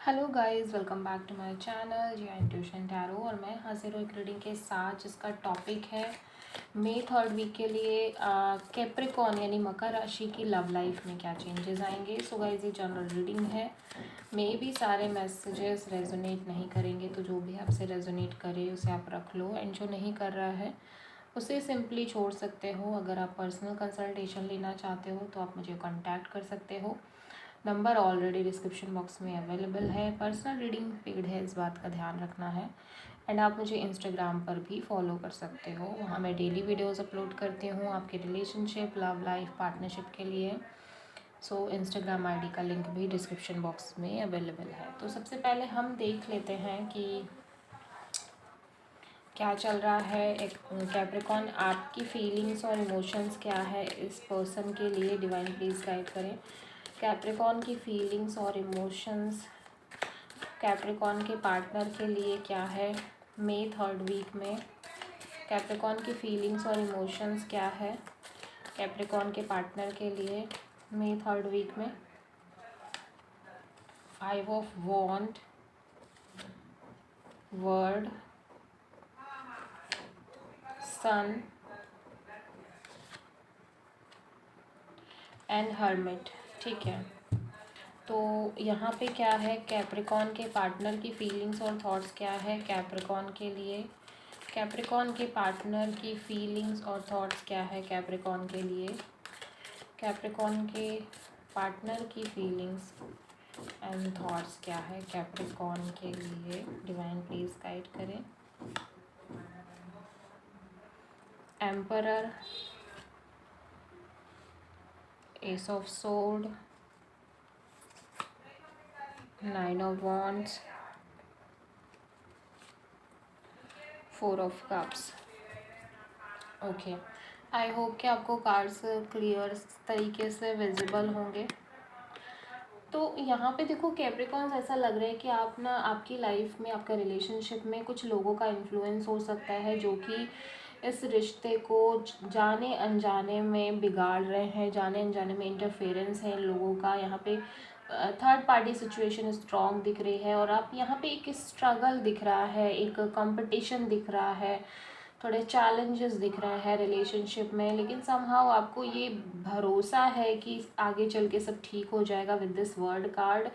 Hello guys, welcome back to my channel G intuition tarot. और मैं हाजिर हूँ एक रीडिंग के साथ जिसका टॉपिक है मई थर्ड वीक के लिए कैप्रिकॉन यानी मकर राशि की लव लाइफ में क्या चेंजेस आएंगे। सो गाइस, ये जनरल रीडिंग है। मे भी सारे मैसेजेस रेजोनेट नहीं करेंगे, तो जो भी आपसे रेजोनेट करे उसे आप रख लो, एंड जो नहीं कर रहा है उसे सिंपली छोड़ सकते हो। अगर आप पर्सनल कंसल्टेशन लेना चाहते हो तो आप मुझे कॉन्टैक्ट कर सकते हो। नंबर ऑलरेडी डिस्क्रिप्शन बॉक्स में अवेलेबल है। पर्सनल रीडिंग पेड है, इस बात का ध्यान रखना है। एंड आप मुझे इंस्टाग्राम पर भी फॉलो कर सकते हो, वहाँ मैं डेली वीडियोस अपलोड करती हूँ आपके रिलेशनशिप, लव लाइफ, पार्टनरशिप के लिए। सो इंस्टाग्राम आईडी का लिंक भी डिस्क्रिप्शन बॉक्स में अवेलेबल है। तो सबसे पहले हम देख लेते हैं कि क्या चल रहा है। एक कैप्रिकॉन, आपकी फीलिंग्स और इमोशंस क्या है इस पर्सन के लिए। डिवाइन प्लीज़ गाइड करें कैप्रिकॉन की फीलिंग्स और इमोशंस कैप्रिकॉन के पार्टनर के लिए क्या है मई थर्ड वीक में। कैप्रिकॉन की फीलिंग्स और इमोशंस क्या है कैप्रिकॉन के पार्टनर के लिए मई थर्ड वीक में। 5 of wand, world, sun and hermit. ठीक है, तो यहाँ पे क्या है, कैप्रिकॉन के पार्टनर की फीलिंग्स और थॉट्स क्या है कैप्रिकॉन के लिए। कैप्रिकॉन के पार्टनर की फीलिंग्स और थॉट्स क्या है कैप्रिकॉन के लिए। कैप्रिकॉन के पार्टनर की फीलिंग्स एंड थॉट्स क्या है कैप्रिकॉन के लिए। डिवाइन प्लीज गाइड करें। Emperor, S of sword, 9 of wands, 4 of cups. Okay, I hope कि आपको कार्ड्स क्लियर तरीके से विजिबल होंगे। तो यहाँ पे देखो, कैप्रिकॉन्स ऐसा लग रहा है कि आप ना, आपकी लाइफ में, आपका रिलेशनशिप में कुछ लोगों का इन्फ्लुएंस हो सकता है जो कि इस रिश्ते को जाने अनजाने में बिगाड़ रहे हैं। जाने अनजाने में इंटरफेरेंस है इन लोगों का। यहाँ पे थर्ड पार्टी सिचुएशन स्ट्रॉन्ग दिख रही है, और आप यहाँ पे एक स्ट्रगल दिख रहा है, एक कंपटीशन दिख रहा है, थोड़े चैलेंजेस दिख रहे हैं रिलेशनशिप में। लेकिन समहाउ आपको ये भरोसा है कि आगे चल के सब ठीक हो जाएगा विद दिस वर्ड कार्ड।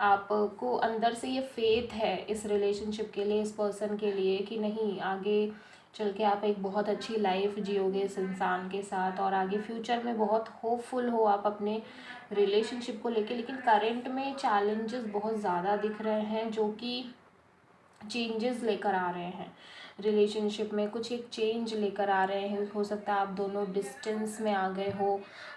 आपको अंदर से ये फेथ है इस रिलेशनशिप के लिए, इस पर्सन के लिए, कि नहीं, आगे चल के आप एक बहुत अच्छी लाइफ जियोगे इस इंसान के साथ, और आगे फ्यूचर में बहुत होपफुल हो आप अपने रिलेशनशिप को लेके। लेकिन करंट में चैलेंजेस बहुत ज़्यादा दिख रहे हैं जो कि चेंजेस लेकर आ रहे हैं रिलेशनशिप में। कुछ एक चेंज लेकर आ रहे हैं। हो सकता है आप दोनों डिस्टेंस में आ गए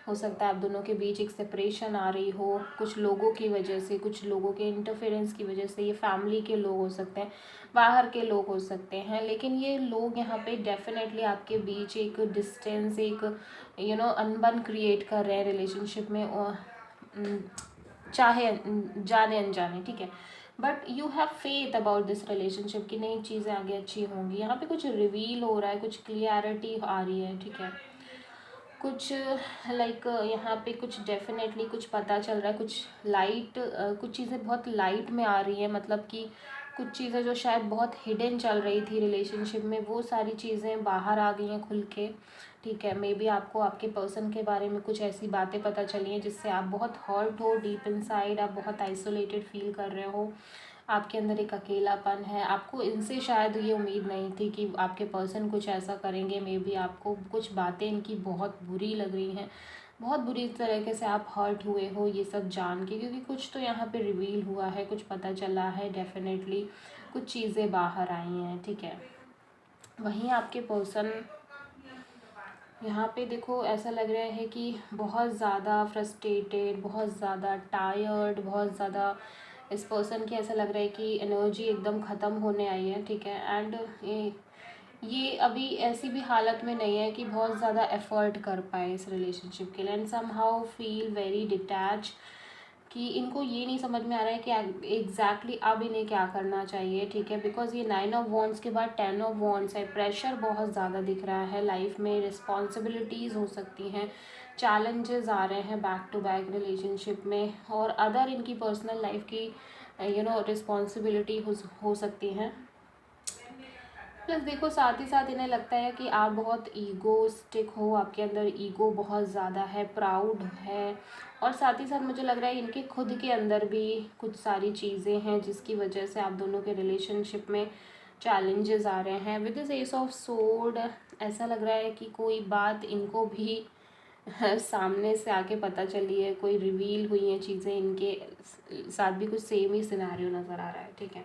हो सकता है आप दोनों के बीच एक सेपरेशन आ रही हो, कुछ लोगों की वजह से, कुछ लोगों के इंटरफेरेंस की वजह से। ये फैमिली के लोग हो सकते हैं, बाहर के लोग हो सकते हैं, लेकिन ये लोग यहाँ पे डेफिनेटली आपके बीच एक डिस्टेंस, एक अनबन क्रिएट कर रहे हैं रिलेशनशिप में, चाहे जाने अनजाने। ठीक है, but you have faith about this relationship कि नई चीज़ें आगे अच्छी होंगी। यहाँ पे कुछ रिवील हो रहा है, कुछ क्लियरिटी आ रही है। ठीक है, कुछ यहाँ पे कुछ डेफिनेटली कुछ पता चल रहा है, कुछ लाइट, कुछ चीज़ें बहुत लाइट में आ रही हैं। मतलब कि कुछ चीज़ें जो शायद बहुत हिडन चल रही थी रिलेशनशिप में, वो सारी चीज़ें बाहर आ गई हैं खुल के। ठीक है, मे बी आपको आपके पर्सन के बारे में कुछ ऐसी बातें पता चली हैं जिससे आप बहुत हर्ट हो, डीप इनसाइड आप बहुत आइसोलेटेड फील कर रहे हो। आपके अंदर एक अकेलापन है। आपको इनसे शायद ये उम्मीद नहीं थी कि आपके पर्सन कुछ ऐसा करेंगे। मे बी आपको कुछ बातें इनकी बहुत बुरी लग रही हैं, बहुत बुरी तरीके से आप हर्ट हुए हो ये सब जान के, क्योंकि कुछ तो यहाँ पे रिवील हुआ है, कुछ पता चला है। डेफिनेटली कुछ चीज़ें बाहर आई हैं। ठीक है, वहीं आपके पर्सन यहाँ पे देखो, ऐसा लग रहा है कि बहुत ज़्यादा फ्रस्ट्रेटेड, बहुत ज़्यादा टायर्ड, बहुत ज़्यादा इस पर्सन की ऐसा लग रहा है कि एनर्जी एकदम ख़त्म होने आई है। ठीक है, एंड ये अभी ऐसी भी हालत में नहीं है कि बहुत ज़्यादा एफर्ट कर पाए इस रिलेशनशिप के लिए, and somehow feel very detach, कि इनको ये नहीं समझ में आ रहा है कि एग्जैक्टली अब इन्हें क्या करना चाहिए। ठीक है, बिकॉज ये 9 ऑफ वॉन्ड्स के बाद 10 ऑफ वॉन्ड्स है। प्रेशर बहुत ज़्यादा दिख रहा है लाइफ में, रिस्पॉन्सिबिलिटीज़ हो सकती हैं, चैलेंजेस आ रहे हैं बैक टू बैक रिलेशनशिप में, और अदर इनकी पर्सनल लाइफ की रिस्पॉन्सिबिलिटी हो सकती हैं। प्लस देखो साथ ही साथ इन्हें लगता है कि आप बहुत ईगोस्टिक हो, आपके अंदर ईगो बहुत ज़्यादा है, प्राउड है, और साथ ही साथ मुझे लग रहा है इनके खुद के अंदर भी कुछ सारी चीज़ें हैं जिसकी वजह से आप दोनों के रिलेशनशिप में चैलेंजेस आ रहे हैं। With this S of sword ऐसा लग रहा है कि कोई बात इनको भी सामने से आके पता चली है, कोई रिवील हुई हैं चीज़ें, इनके साथ भी कुछ सेम ही सिनेरियो नज़र आ रहा है। ठीक है,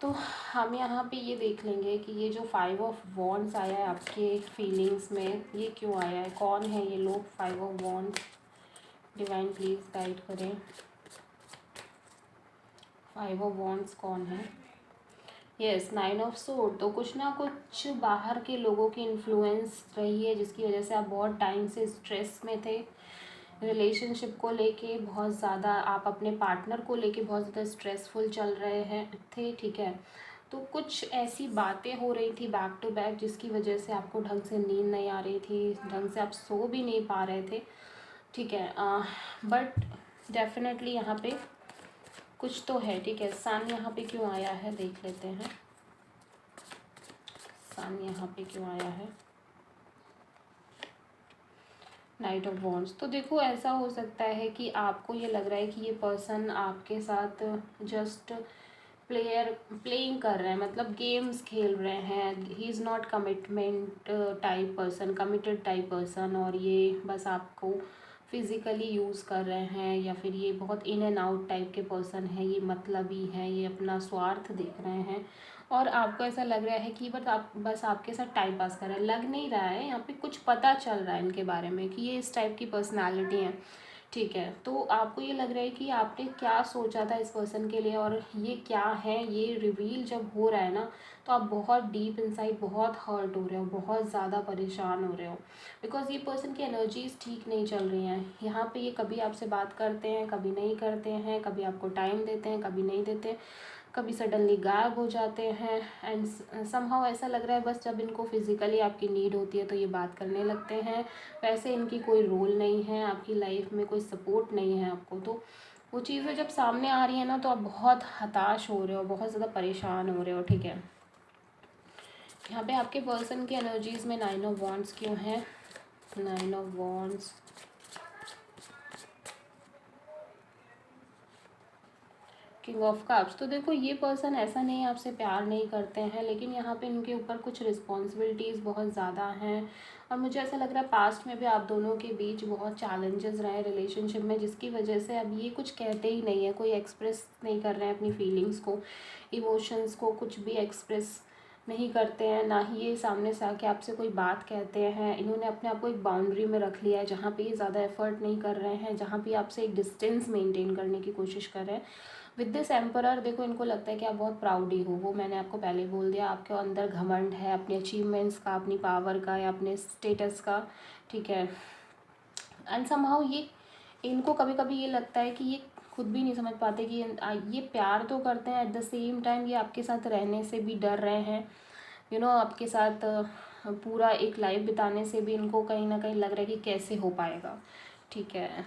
तो हम यहाँ पे ये देख लेंगे कि ये जो 5 ऑफ वॉन्ड्स आया है आपके फीलिंग्स में, ये क्यों आया है, कौन है ये लोग 5 of wands. Divine please guide करें, 5 ऑफ वॉन्ड्स कौन है। यस, 9 ऑफ सोर्ड, तो कुछ ना कुछ बाहर के लोगों की इन्फ्लुएंस रही है जिसकी वजह से आप बहुत टाइम से स्ट्रेस में थे, रिलेशनशिप को लेके बहुत ज़्यादा, आप अपने पार्टनर को लेके बहुत ज़्यादा स्ट्रेसफुल चल रहे हैं थे। ठीक है, तो कुछ ऐसी बातें हो रही थी बैक टू बैक जिसकी वजह से आपको ढंग से नींद नहीं आ रही थी, ढंग से आप सो भी नहीं पा रहे थे। ठीक है, बट डेफिनेटली यहाँ पे कुछ तो है। ठीक है, सन यहाँ पे क्यों आया है देख लेते हैं, सन यहाँ पे क्यों आया है, नाइट ऑफ वॉन्ड्स। तो देखो ऐसा हो सकता है कि आपको ये लग रहा है कि ये पर्सन आपके साथ जस्ट प्लेइंग कर रहे हैं, मतलब गेम्स खेल रहे हैं, he is not commitment type person, committed type person, और ये बस आपको फिज़िकली यूज़ कर रहे हैं, या फिर ये बहुत इन एंड आउट टाइप के पर्सन हैं, ये मतलबी हैं, ये अपना स्वार्थ देख रहे हैं, और आपको ऐसा लग रहा है कि बस आपके साथ टाइम पास कर रहे हैं। लग नहीं रहा है, यहाँ पे कुछ पता चल रहा है इनके बारे में कि ये इस टाइप की पर्सनालिटी है। ठीक है, तो आपको ये लग रहा है कि आपने क्या सोचा था इस पर्सन के लिए और ये क्या है, ये रिवील जब हो रहा है ना, तो आप बहुत डीप इनसाइड बहुत हर्ट हो रहे हो, बहुत ज़्यादा परेशान हो रहे हो, बिकॉज ये पर्सन की एनर्जीज ठीक नहीं चल रही हैं। यहाँ पे ये कभी आपसे बात करते हैं, कभी नहीं करते हैं, कभी आपको टाइम देते हैं, कभी नहीं देते, कभी सडनली गायब हो जाते हैं, एंड समहाउ ऐसा लग रहा है बस जब इनको फिज़िकली आपकी नीड होती है तो ये बात करने लगते हैं। वैसे इनकी कोई रोल नहीं है आपकी लाइफ में, कोई सपोर्ट नहीं है आपको। तो वो चीज़ें जब सामने आ रही है ना, तो आप बहुत हताश हो रहे हो, बहुत ज़्यादा परेशान हो रहे हो। ठीक है, यहाँ पे आपके पर्सन की एनर्जीज़ में 9 ऑफ वॉन्ड्स क्यों है, 9 of wands, king of cups. तो देखो ये पर्सन ऐसा नहीं आपसे प्यार नहीं करते हैं, लेकिन यहाँ पे इनके ऊपर कुछ रिस्पॉन्सिबिलिटीज़ बहुत ज़्यादा हैं, और मुझे ऐसा लग रहा है पास्ट में भी आप दोनों के बीच बहुत चैलेंजेस रहे रिलेशनशिप में, जिसकी वजह से अब ये कुछ कहते ही नहीं है, कोई एक्सप्रेस नहीं कर रहे हैं अपनी फीलिंग्स को, इमोशंस को, कुछ भी एक्सप्रेस नहीं करते हैं, ना ही ये सामने से आके आपसे कोई बात कहते हैं। इन्होंने अपने आप को एक बाउंड्री में रख लिया है जहाँ पे ये ज़्यादा एफर्ट नहीं कर रहे हैं, जहाँ पे आपसे एक डिस्टेंस मेंटेन करने की कोशिश कर रहे हैं। विद दिस एम्परर देखो इनको लगता है कि आप बहुत प्राउडी हो, वो मैंने आपको पहले बोल दिया, आपके अंदर घमंड है अपने अचीवमेंट्स का, अपनी पावर का, या अपने स्टेटस का। ठीक है, एंड समहाउ ये इनको कभी कभी ये लगता है कि ये खुद भी नहीं समझ पाते कि ये प्यार तो करते हैं, एट द सेम टाइम ये आपके साथ रहने से भी डर रहे हैं, आपके साथ पूरा एक लाइफ बिताने से भी इनको कहीं ना कहीं लग रहा है कि कैसे हो पाएगा। ठीक है,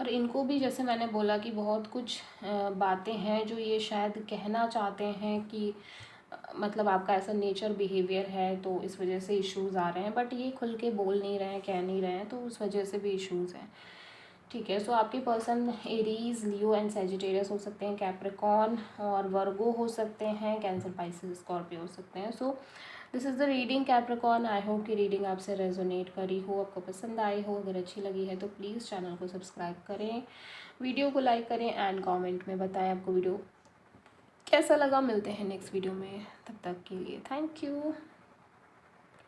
और इनको भी जैसे मैंने बोला कि बहुत कुछ बातें हैं जो ये शायद कहना चाहते हैं कि मतलब आपका ऐसा नेचर बिहेवियर है, तो इस वजह से इश्यूज़ आ रहे हैं, बट ये खुल के बोल नहीं रहे हैं, कह नहीं रहे हैं, तो उस वजह से भी इश्यूज़ हैं। ठीक है, सो आपके person Aries, Leo and Sagittarius हो सकते हैं, कैप्रिकॉर्न और वर्गो हो सकते हैं, कैंसर, पाइसेस, स्कॉर्पियो हो सकते हैं। So this is the reading Capricorn. I hope कि रीडिंग आपसे रेजोनेट करी हो, आपको पसंद आई हो। अगर अच्छी लगी है तो प्लीज़ चैनल को सब्सक्राइब करें, वीडियो को लाइक करें, एंड कमेंट में बताएं आपको वीडियो कैसा लगा। मिलते हैं नेक्स्ट वीडियो में, तब तक के लिए थैंक यू।